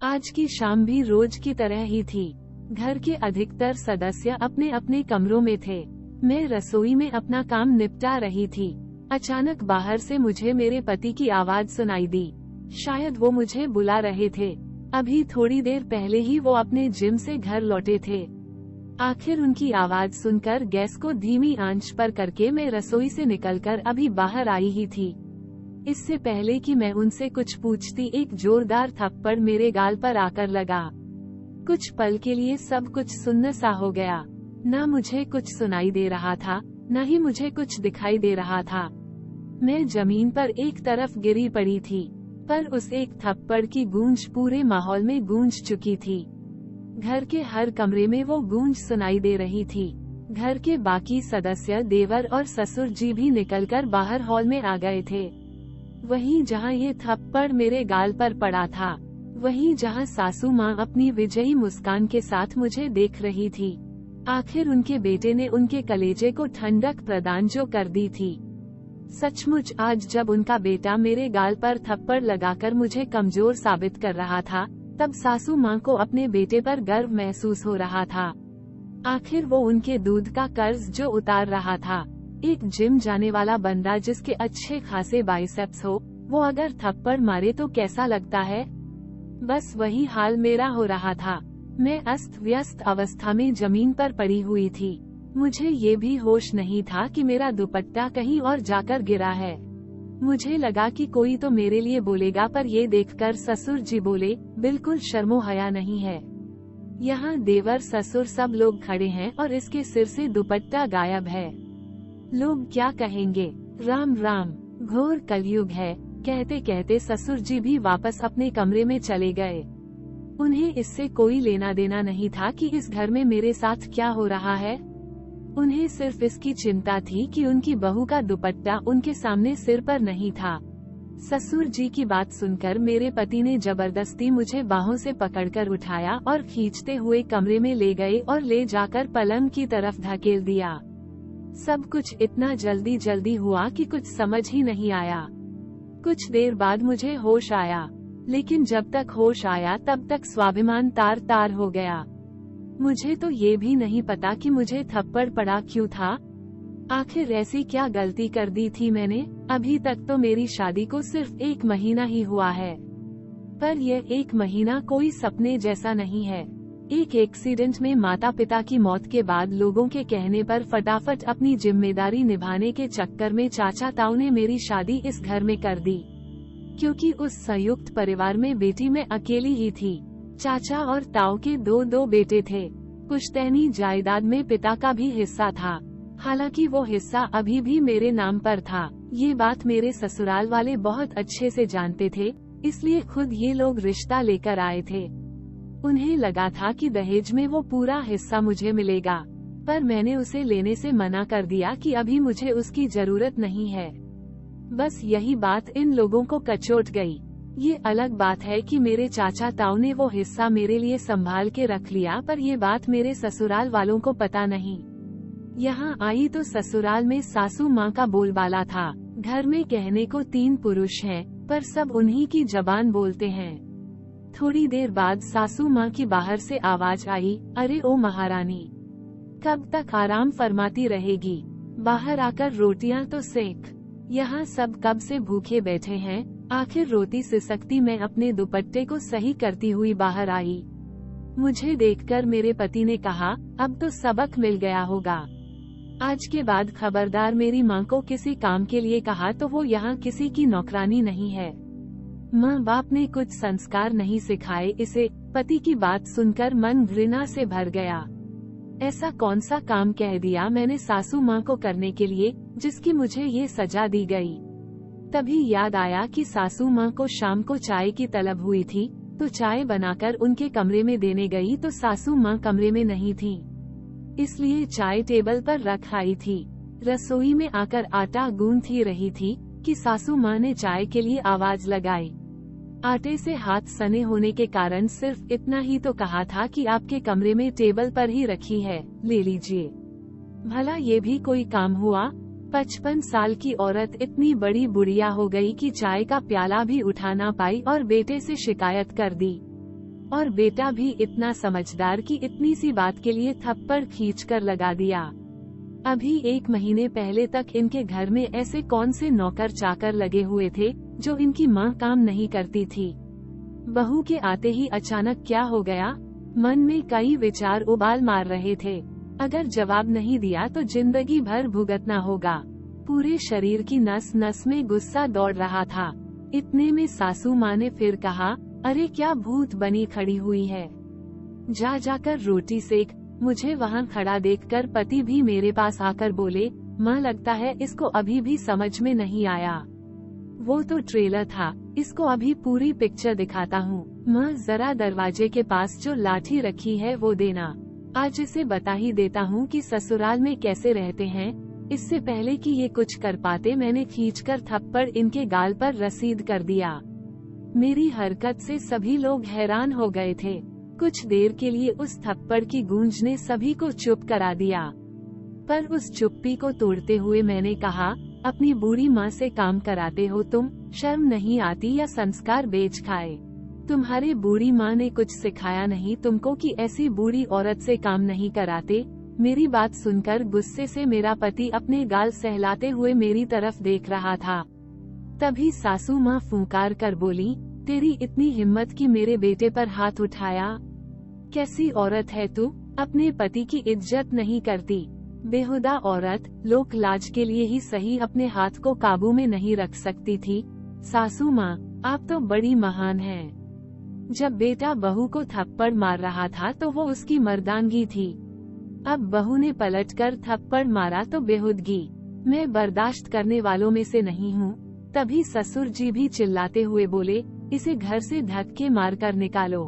आज की शाम भी रोज की तरह ही थी। घर के अधिकतर सदस्य अपने अपने कमरों में थे। मैं रसोई में अपना काम निपटा रही थी। अचानक बाहर से मुझे मेरे पति की आवाज सुनाई दी। शायद वो मुझे बुला रहे थे। अभी थोड़ी देर पहले ही वो अपने जिम से घर लौटे थे। आखिर उनकी आवाज सुनकर गैस को धीमी आंच पर करके मैं रसोई से निकलकर अभी बाहर आई ही थी। इससे पहले कि मैं उनसे कुछ पूछती, एक जोरदार थप्पड़ मेरे गाल पर आकर लगा। कुछ पल के लिए सब कुछ सुन्न सा हो गया। न मुझे कुछ सुनाई दे रहा था, न ही मुझे कुछ दिखाई दे रहा था। मैं जमीन पर एक तरफ गिरी पड़ी थी, पर उस एक थप्पड़ की गूंज पूरे माहौल में गूंज चुकी थी। घर के हर कमरे में वो गूंज सुनाई दे रही थी। घर के बाकी सदस्य, देवर और ससुर जी भी निकलकर बाहर हॉल में आ गए थे। वहीं जहां ये थप्पड़ मेरे गाल पर पड़ा था, वहीं जहां सासू माँ अपनी विजयी मुस्कान के साथ मुझे देख रही थी। आखिर उनके बेटे ने उनके कलेजे को ठंडक प्रदान जो कर दी थी। सचमुच आज जब उनका बेटा मेरे गाल पर थप्पड़ लगाकर मुझे कमजोर साबित कर रहा था, तब सासू माँ को अपने बेटे पर गर्व महसूस हो रहा था। आखिर वो उनके दूध का कर्ज जो उतार रहा था। एक जिम जाने वाला बंदा जिसके अच्छे खासे बाइसेप्स हो, वो अगर थप्पड़ मारे तो कैसा लगता है। बस वही हाल मेरा हो रहा था। मैं अस्त व्यस्त अवस्था में जमीन पर पड़ी हुई थी। मुझे ये भी होश नहीं था कि मेरा दुपट्टा कहीं और जाकर गिरा है। मुझे लगा कि कोई तो मेरे लिए बोलेगा, पर ये देखकर ससुर जी बोले, बिल्कुल शर्मो हया नहीं है। यहाँ देवर ससुर सब लोग खड़े हैं और इसके सिर से दुपट्टा गायब है। लोग क्या कहेंगे। राम राम, घोर कलयुग है। कहते कहते ससुर जी भी वापस अपने कमरे में चले गए। उन्हें इससे कोई लेना देना नहीं था कि इस घर में मेरे साथ क्या हो रहा है। उन्हें सिर्फ इसकी चिंता थी कि उनकी बहू का दुपट्टा उनके सामने सिर पर नहीं था। ससुर जी की बात सुनकर मेरे पति ने जबरदस्ती मुझे बाहों से पकड़कर उठाया और खींचते हुए कमरे में ले गए और ले जाकर पलंग की तरफ धकेल दिया। सब कुछ इतना जल्दी जल्दी हुआ कि कुछ समझ ही नहीं आया। कुछ देर बाद मुझे होश आया, लेकिन जब तक होश आया तब तक स्वाभिमान तार तार हो गया। मुझे तो ये भी नहीं पता कि मुझे थप्पड़ पड़ा क्यों था। आखिर ऐसी क्या गलती कर दी थी मैंने। अभी तक तो मेरी शादी को सिर्फ 1 महीना ही हुआ है, पर यह 1 महीना कोई सपने जैसा नहीं है। एक एक्सीडेंट में माता पिता की मौत के बाद लोगों के कहने पर फटाफट अपनी जिम्मेदारी निभाने के चक्कर में चाचा ताऊ ने मेरी शादी इस घर में कर दी, क्योंकि उस संयुक्त परिवार में बेटी मैं अकेली ही थी। चाचा और ताऊ के 2 बेटे थे। पुश्तैनी जायदाद में पिता का भी हिस्सा था, हालांकि वो हिस्सा अभी भी मेरे नाम पर था। ये बात मेरे ससुराल वाले बहुत अच्छे से जानते थे, इसलिए खुद ये लोग रिश्ता लेकर आए थे। उन्हें लगा था कि दहेज में वो पूरा हिस्सा मुझे मिलेगा, पर मैंने उसे लेने से मना कर दिया कि अभी मुझे उसकी जरूरत नहीं है। बस यही बात इन लोगों को कचोट गई। ये अलग बात है कि मेरे चाचा ताऊ ने वो हिस्सा मेरे लिए संभाल के रख लिया, पर ये बात मेरे ससुराल वालों को पता नहीं। यहाँ आई तो ससुराल में सासू माँ का बोलबाला था। घर में कहने को 3 पुरुष हैं, पर सब उन्हीं की जबान बोलते हैं। थोड़ी देर बाद सासू माँ की बाहर से आवाज आई, अरे ओ महारानी, कब तक आराम फरमाती रहेगी, बाहर आकर रोटियाँ तो सेक। यहाँ सब कब से भूखे बैठे हैं। आखिर रोती सिसकती मैं अपने दुपट्टे को सही करती हुई बाहर आई। मुझे देखकर मेरे पति ने कहा, अब तो सबक मिल गया होगा। आज के बाद खबरदार मेरी माँ को किसी काम के लिए कहा तो वो यहाँ किसी की नौकरानी नहीं है। माँ बाप ने कुछ संस्कार नहीं सिखाए इसे। पति की बात सुनकर मन घृणा से भर गया। ऐसा कौन सा काम कह दिया मैंने सासू माँ को करने के लिए, जिसकी मुझे ये सजा दी गई। तभी याद आया कि सासू माँ को शाम को चाय की तलब हुई थी, तो चाय बनाकर उनके कमरे में देने गई तो सासू माँ कमरे में नहीं थी, इसलिए चाय टेबल पर रख आई थी। रसोई में आकर आटा गूंथ ही रही थी कि सासू माँ ने चाय के लिए आवाज लगाई। आटे से हाथ सने होने के कारण सिर्फ इतना ही तो कहा था कि आपके कमरे में टेबल पर ही रखी है, ले लीजिए। भला ये भी कोई काम हुआ। 55 साल की औरत इतनी बड़ी बुढ़िया हो गई कि चाय का प्याला भी उठा ना पाई और बेटे से शिकायत कर दी। और बेटा भी इतना समझदार कि इतनी सी बात के लिए थप्पड़ खींचकर लगा दिया। अभी 1 महीने पहले तक इनके घर में ऐसे कौन से नौकर चाकर लगे हुए थे जो इनकी माँ काम नहीं करती थी। बहू के आते ही अचानक क्या हो गया? मन में कई विचार उबाल मार रहे थे। अगर जवाब नहीं दिया तो जिंदगी भर भुगतना होगा। पूरे शरीर की नस नस में गुस्सा दौड़ रहा था। इतने में सासू माँ ने फिर कहा, अरे क्या भूत बनी खड़ी हुई है, जाकर रोटी सेक। मुझे वहाँ खड़ा देखकर पति भी मेरे पास आकर बोले, माँ लगता है इसको अभी भी समझ में नहीं आया। वो तो ट्रेलर था, इसको अभी पूरी पिक्चर दिखाता हूँ। माँ जरा दरवाजे के पास जो लाठी रखी है वो देना। आज इसे बता ही देता हूँ कि ससुराल में कैसे रहते हैं। इससे पहले कि ये कुछ कर पाते मैंने खींचकर थप्पड़ इनके गाल पर रसीद कर दिया। मेरी हरकत से सभी लोग हैरान हो गए थे। कुछ देर के लिए उस थप्पड़ की गूंज ने सभी को चुप करा दिया, पर उस चुप्पी को तोड़ते हुए मैंने कहा, अपनी बूढ़ी माँ से काम कराते हो तुम? शर्म नहीं आती या संस्कार बेच खाए? तुम्हारे बूढ़ी माँ ने कुछ सिखाया नहीं तुमको कि ऐसी बूढ़ी औरत से काम नहीं कराते? मेरी बात सुनकर गुस्से से मेरा पति अपने गाल सहलाते हुए मेरी तरफ देख रहा था। तभी सासू माँ फुंकार कर बोली, तेरी इतनी हिम्मत कि मेरे बेटे पर हाथ उठाया? कैसी औरत है तू? अपने पति की इज्जत नहीं करती, बेहुदा औरत। लोक लाज के लिए ही सही अपने हाथ को काबू में नहीं रख सकती थी। सासू माँ, आप तो बड़ी महान हैं। जब बेटा बहू को थप्पड़ मार रहा था तो वो उसकी मर्दानगी थी। अब बहू ने पलटकर थप्पड़ मारा तो बेहुदगी। मैं बर्दाश्त करने वालों में से नहीं हूँ। तभी ससुर जी भी चिल्लाते हुए बोले, इसे घर से धक्के मार कर निकालो।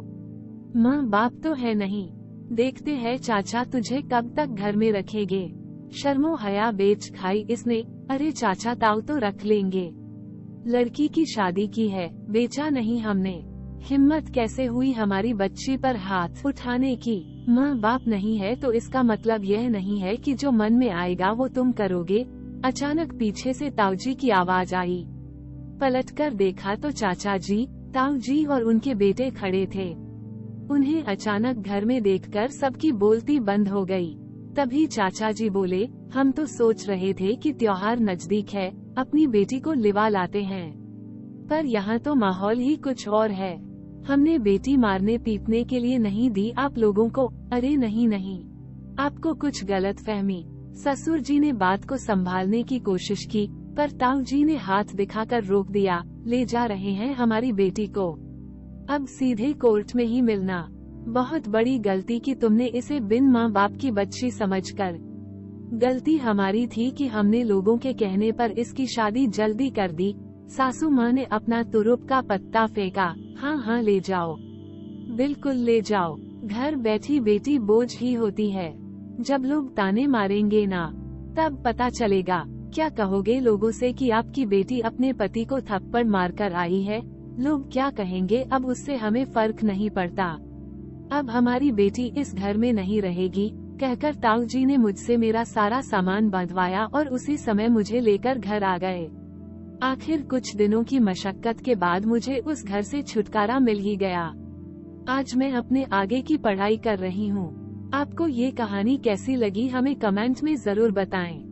माँ बाप तो है नहीं, देखते हैं चाचा तुझे कब तक घर में रखेंगे। शर्मो हया बेच खाई इसने। अरे चाचा ताऊ तो रख लेंगे, लड़की की शादी की है, बेचा नहीं हमने। हिम्मत कैसे हुई हमारी बच्ची पर हाथ उठाने की? माँ बाप नहीं है तो इसका मतलब यह नहीं है कि जो मन में आएगा वो तुम करोगे। अचानक पीछे से ताऊजी की आवाज आई। पलटकर देखा तो चाचा जी, ताऊ जी और उनके बेटे खड़े थे। उन्हें अचानक घर में देखकर सबकी बोलती बंद हो गई। तभी चाचा जी बोले, हम तो सोच रहे थे कि त्योहार नजदीक है, अपनी बेटी को लिवा लाते हैं, पर यहाँ तो माहौल ही कुछ और है। हमने बेटी मारने पीटने के लिए नहीं दी आप लोगों को। अरे नहीं नहीं, आपको कुछ गलत फहमी। ससुर जी ने बात को संभालने की कोशिश की, पर ताऊ जी ने हाथ दिखाकर रोक दिया। ले जा रहे हैं हमारी बेटी को, अब सीधे कोर्ट में ही मिलना। बहुत बड़ी गलती की तुमने इसे बिन माँ बाप की बच्ची समझकर। गलती हमारी थी कि हमने लोगों के कहने पर इसकी शादी जल्दी कर दी। सासू माँ ने अपना तुरुप का पत्ता फेंका। हाँ ले जाओ, बिल्कुल ले जाओ। घर बैठी बेटी बोझ ही होती है। जब लोग ताने मारेंगे ना, तब पता चलेगा। क्या कहोगे लोगों से कि आपकी बेटी अपने पति को थप्पड़ मारकर आई है? लोग क्या कहेंगे अब उससे हमें फर्क नहीं पड़ता। अब हमारी बेटी इस घर में नहीं रहेगी, कहकर ताऊ जी ने मुझसे मेरा सारा सामान बांधवाया और उसी समय मुझे लेकर घर आ गए। आखिर कुछ दिनों की मशक्कत के बाद मुझे उस घर से छुटकारा मिल ही गया। आज मैं अपने आगे की पढ़ाई कर रही हूँ। आपको ये कहानी कैसी लगी हमें कमेंट में जरूर बताएं।